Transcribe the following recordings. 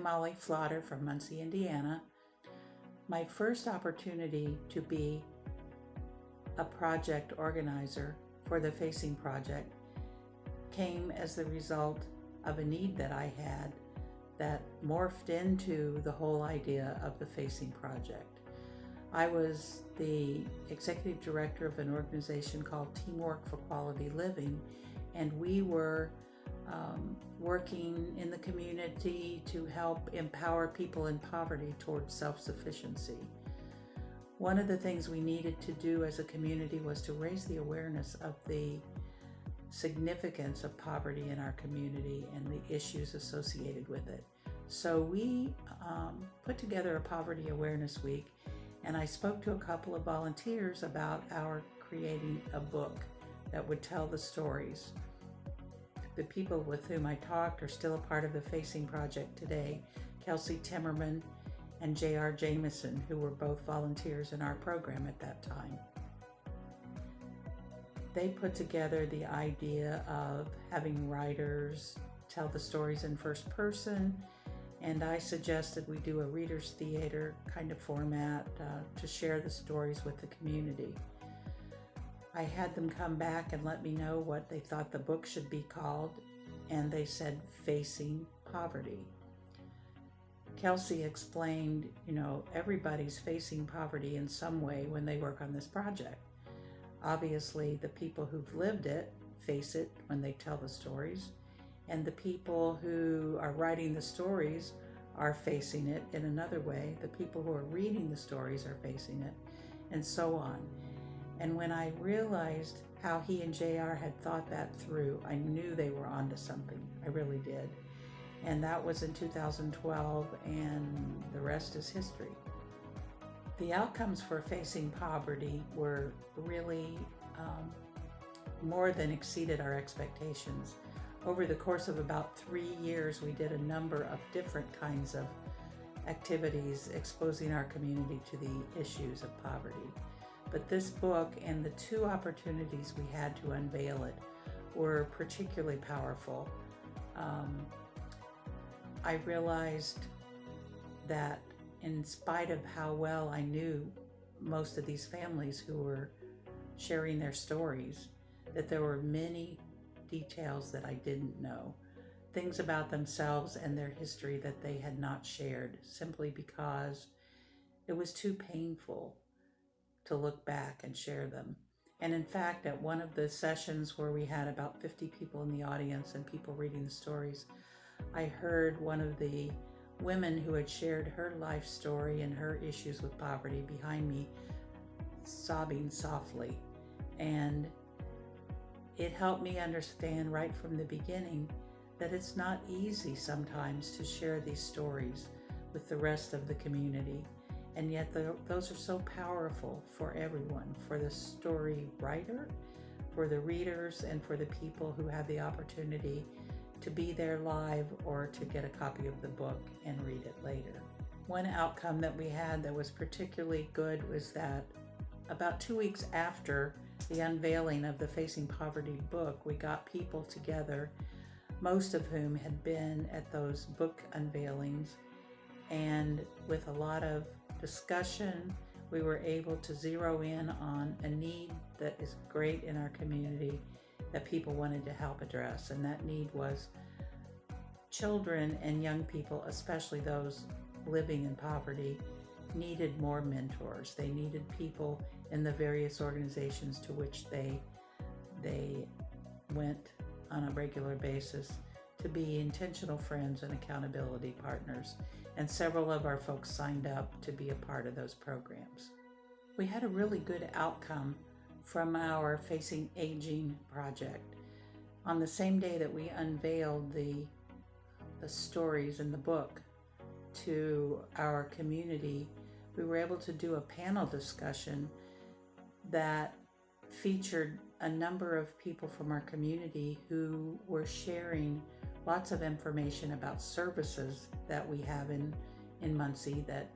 Molly Flodder from Muncie, Indiana. My first opportunity to be a project organizer for the Facing Project came as the result of a need that I had that morphed into the whole idea of the Facing Project. I was the executive director of an organization called Teamwork for Quality Living, and we were working in the community to help empower people in poverty towards self-sufficiency. One of the things we needed to do as a community was to raise the awareness of the significance of poverty in our community and the issues associated with it. So we put together a Poverty Awareness Week, and I spoke to a couple of volunteers about our creating a book that would tell the stories. The people with whom I talked are still a part of the Facing Project today, Kelsey Timmerman and J.R. Jameson, who were both volunteers in our program at that time. They put together the idea of having writers tell the stories in first person, and I suggested we do a reader's theater kind of format to share the stories with the community. I had them come back and let me know what they thought the book should be called, and they said Facing Poverty. Kelsey explained, everybody's facing poverty in some way when they work on this project. Obviously, the people who've lived it face it when they tell the stories, and the people who are writing the stories are facing it in another way. The people who are reading the stories are facing it, and so on. And when I realized how he and JR had thought that through, I knew they were onto something. I really did. And that was in 2012, and the rest is history. The outcomes for Facing Poverty were really more than exceeded our expectations. Over the course of about 3 years, we did a number of different kinds of activities exposing our community to the issues of poverty. But this book and the 2 opportunities we had to unveil it were particularly powerful. I realized that in spite of how well I knew most of these families who were sharing their stories, that there were many details that I didn't know, things about themselves and their history that they had not shared, simply because it was too painful to look back and share them. And in fact, at one of the sessions where we had about 50 people in the audience and people reading the stories, I heard one of the women who had shared her life story and her issues with poverty behind me sobbing softly. And it helped me understand right from the beginning that it's not easy sometimes to share these stories with the rest of the community. And yet those are so powerful for everyone, for the story writer, for the readers, and for the people who have the opportunity to be there live or to get a copy of the book and read it later. One outcome that we had that was particularly good was that about 2 weeks after the unveiling of the Facing Poverty book, we got people together, most of whom had been at those book unveilings, and with a lot of discussion, we were able to zero in on a need that is great in our community that people wanted to help address, and that need was children and young people, especially those living in poverty, needed more mentors. They needed people in the various organizations to which they went on a regular basis to be intentional friends and accountability partners. And several of our folks signed up to be a part of those programs. We had a really good outcome from our Facing Aging project. On the same day that we unveiled the stories in the book to our community, we were able to do a panel discussion that featured a number of people from our community who were sharing lots of information about services that we have in Muncie that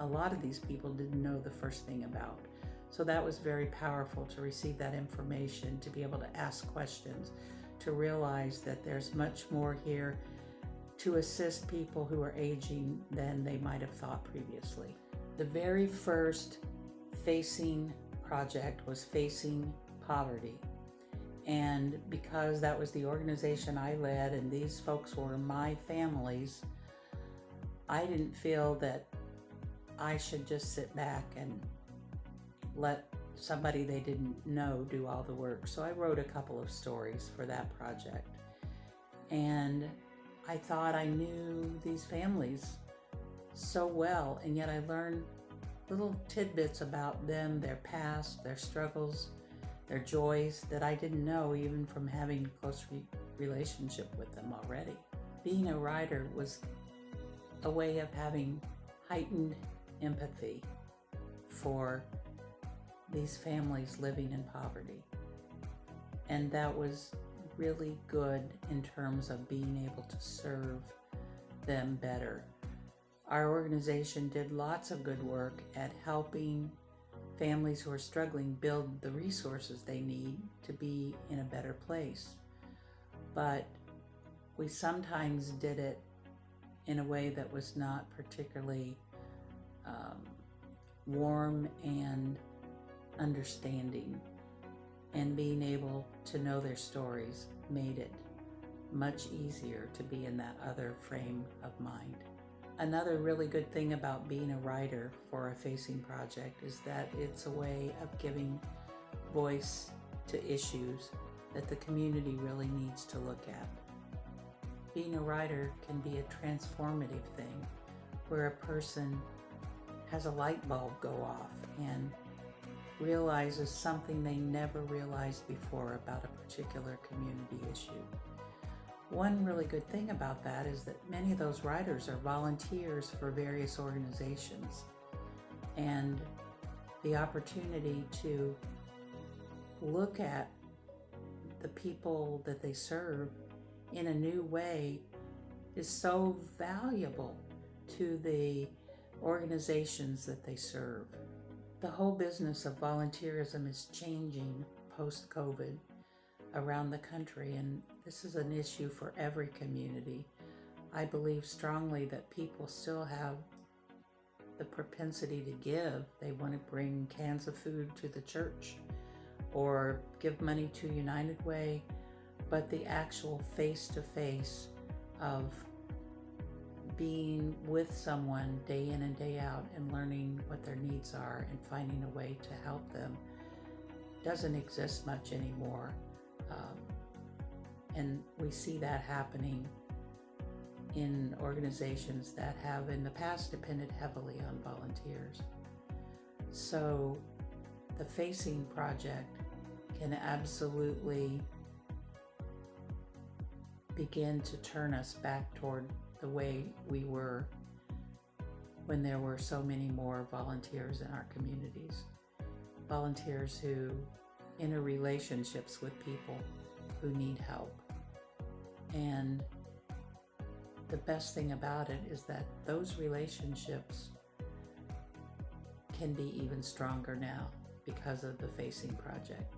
a lot of these people didn't know the first thing about. So that was very powerful to receive that information, to be able to ask questions, to realize that there's much more here to assist people who are aging than they might have thought previously. The very first Facing project was Facing Poverty. And because that was the organization I led and these folks were my families, I didn't feel that I should just sit back and let somebody they didn't know do all the work. So I wrote a couple of stories for that project. And I thought I knew these families so well, and yet I learned little tidbits about them, their past, their struggles, their joys that I didn't know even from having a close relationship with them already. Being a writer was a way of having heightened empathy for these families living in poverty. And that was really good in terms of being able to serve them better. Our organization did lots of good work at helping families who are struggling build the resources they need to be in a better place. But we sometimes did it in a way that was not particularly warm and understanding, and being able to know their stories made it much easier to be in that other frame of mind. Another really good thing about being a writer for a Facing project is that it's a way of giving voice to issues that the community really needs to look at. Being a writer can be a transformative thing where a person has a light bulb go off and realizes something they never realized before about a particular community issue. One really good thing about that is that many of those writers are volunteers for various organizations, and the opportunity to look at the people that they serve in a new way is so valuable to the organizations that they serve. The whole business of volunteerism is changing post-COVID around the country, and this is an issue for every community. I believe strongly that people still have the propensity to give. They want to bring cans of food to the church or give money to United Way, but the actual face-to-face of being with someone day in and day out and learning what their needs are and finding a way to help them doesn't exist much anymore. And we see that happening in organizations that have in the past depended heavily on volunteers. So the Facing project can absolutely begin to turn us back toward the way we were when there were so many more volunteers in our communities. Volunteers who enter relationships with people who need help. And the best thing about it is that those relationships can be even stronger now because of the Facing project.